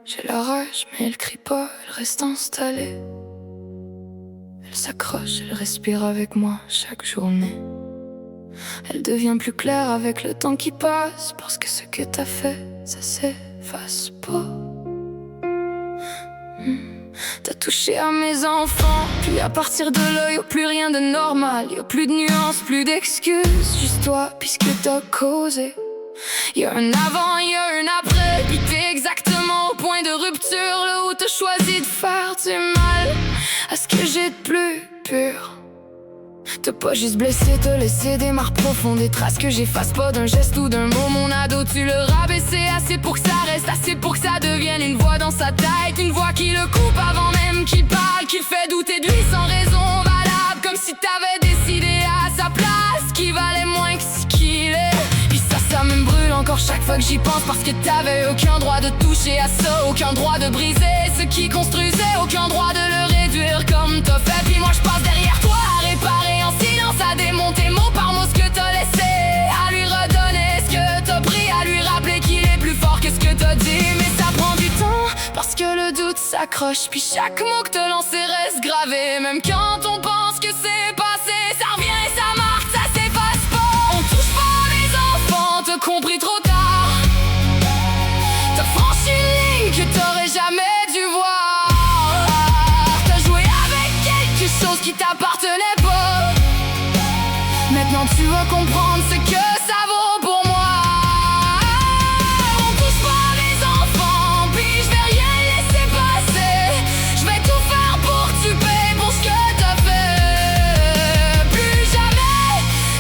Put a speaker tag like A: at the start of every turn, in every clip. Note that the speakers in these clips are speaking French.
A: J'ai la rage, mais elle crie pas, elle reste installée. Elle s'accroche, elle respire avec moi chaque journée. Elle devient plus claire avec le temps qui passe, parce que ce que t'as fait, ça s'efface pas. T'as touché à mes enfants, puis à partir de là, y'a plus rien de normal. Y'a plus de nuances, plus d'excuses, juste toi, puisque t'as causé. Y'a un avant, y'a un après, puis t'es exactement au point de rupture, là où t'as choisi de faire du mal à ce que j'ai de plus pur. T'as pas juste blessé, t'as laissé des marques profondes, des traces que j'efface pas d'un geste ou d'un mot. Mon ado, tu le rabaissé assez pour que ça reste, assez pour que ça devienne une voix dans sa tête. Une voix qui le coupe avant même qu'il parle, qui le fait douter de lui sans raison valable. Comme si t'avais décidé à sa place qu'il valait moins que ce qu'il est. Puis ça me brûle encore chaque fois que j'y pense, parce que t'avais aucun droit de toucher à ça, aucun droit de briser ce qui construisait, aucun droit de le réduire comme t'as fait. Puis moi je passe derrière toi à réparer en silence, à démonter mot par mot ce que t'as laissé, à lui redonner ce que t'as pris, à lui rappeler qu'il est plus fort que ce que t'as dit. Mais ça prend du temps, parce que le doute s'accroche, puis chaque mot que t'as lancé reste gravé. Même quand on pense que c'est passé, ça revient et ça marque, ça s'efface pas. On touche pas à mes enfants, t'as compris trop tard. T'as franchi une ligne que t'aurais jamais dû voir. T'as joué avec quelque chose qui t'appartenait pas. Maintenant tu vas comprendre ce que ça vaut pour moi. On touche pas à mes enfants, puis je vais rien laisser passer. Je vais tout faire pour que tu payes pour ce que t'as fait. Plus jamais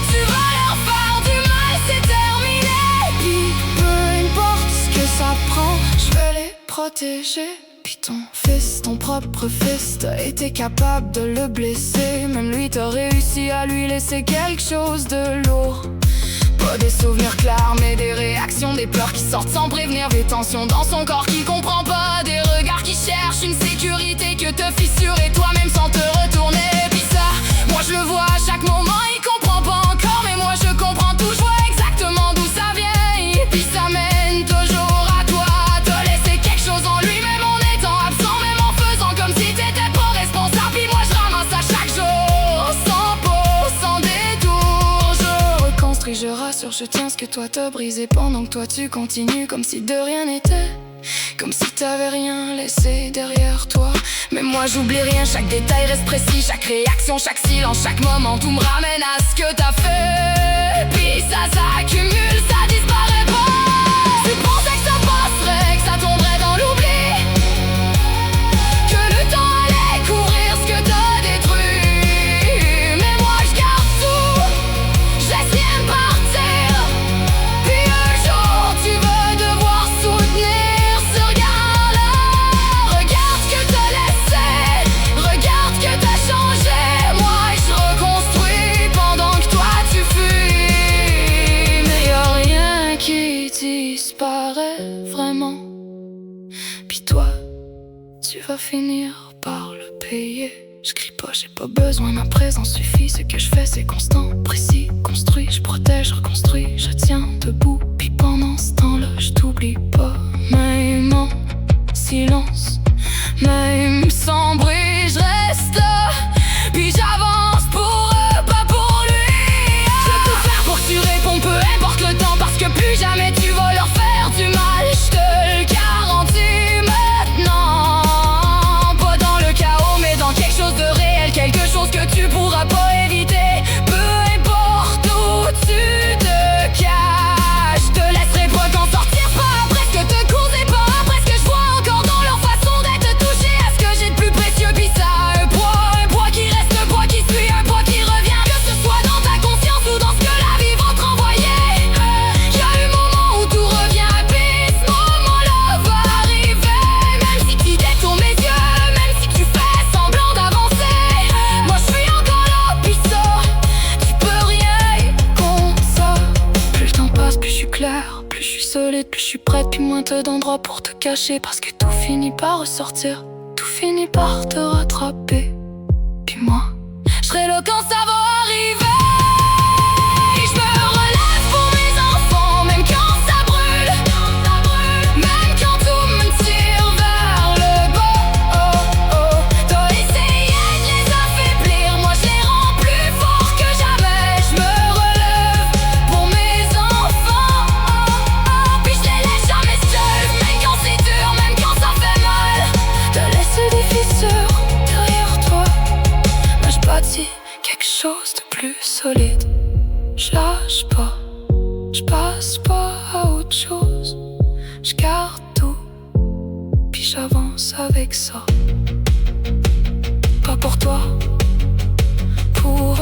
A: tu vas leur faire du mal, c'est terminé. Puis peu importe ce que ça prend, je vais les protéger. Puis ton fils, ton propre fils, t'as été capable de le blesser. Même lui, t'as réussi à lui laisser quelque chose de lourd. Pas des souvenirs clairs, mais des réactions, des pleurs qui sortent sans prévenir, des tensions dans son corps qu'il comprend pas, des regards qui cherchent une sécurité que te fissure, et toi-même sans te retourner. Puis ça, moi je le vois à chaque moment, il comprend pas encore, mais moi je comprends tout, je vois exactement d'où ça vient. Puis ça mène toujours à toi, t'as laissé quelque chose en lui, même en étant absent, même en faisant comme si t'étais pas responsable. Puis moi je ramasse à chaque jour, sans pause, sans détour. Je reconstruis, je rassure, je tiens ce que toi t'as brisé, pendant que toi tu continues comme si de rien n'était, comme si t'avais rien laissé derrière toi. Mais moi j'oublie rien, chaque détail reste précis, chaque réaction, chaque silence, chaque moment, tout me ramène à ce que t'as fait. Puis ça s'accumule, ça disparaît pas. Tu pensais que ça passerait, que ça tomberait dans l'oubli, que le temps allait couvrir ce que t'as détruit. Mais moi je garde tout, je laisse rien partir. Puis un jour tu vas devoir soutenir ce regard-là. Regarde ce que t'as laissé, regarde ce que t'as changé. Moi je reconstruis pendant que toi tu fuis. Mais y'a rien qui disparaît vraiment. Puis toi, tu vas finir par le payer. Je crie pas, j'ai pas besoin, ma présence suffit. Ce que je fais c'est constant, précis, construit. Je protège, je reconstruis, je tiens debout. Puis pendant ce temps-là, je t'oublie pas. Même en silence, même sans bruit, je reste là. Puis j'avance pour eux, pas pour lui. Je vais tout faire pour que tu réponds, peu importe le temps, parce que plus jamais tu vas leur faire du mal. Je te le garantis maintenant. Pas dans le chaos, mais dans quelque chose de réel, quelque chose que tu pourras pas éviter. Peu importe où tu te caches, je te laisserai pas t'en sortir, pas après ce que te causé, pas après ce que je vois encore dans leur façon d'être touché à ce que j'ai de plus précieux. Puis ça a un poids qui reste, un poids qui suit, un poids qui revient, que ce soit dans ta conscience ou dans ce que la vie va te renvoyer. Y'a un moment où tout revient à pied, ce moment-là va arriver. Même si tu détournes mes yeux, même si tu fais semblant d'avancer, moi je suis encore là, puis ça, tu peux rien contre ça. Plus le temps passe, plus je suis clair, plus je suis solide, plus je suis prête, puis moins t'as d'endroits pour te cacher. Parce que tout finit par ressortir, tout finit par te rattraper. Puis moi, je serai là quand ça va arriver. Et je me relève pour mes enfants, même quand ça brûle, même quand tout me tire Je lâche pas, je passe pas à autre chose. Je garde tout, puis j'avance avec ça. Pas pour toi, pour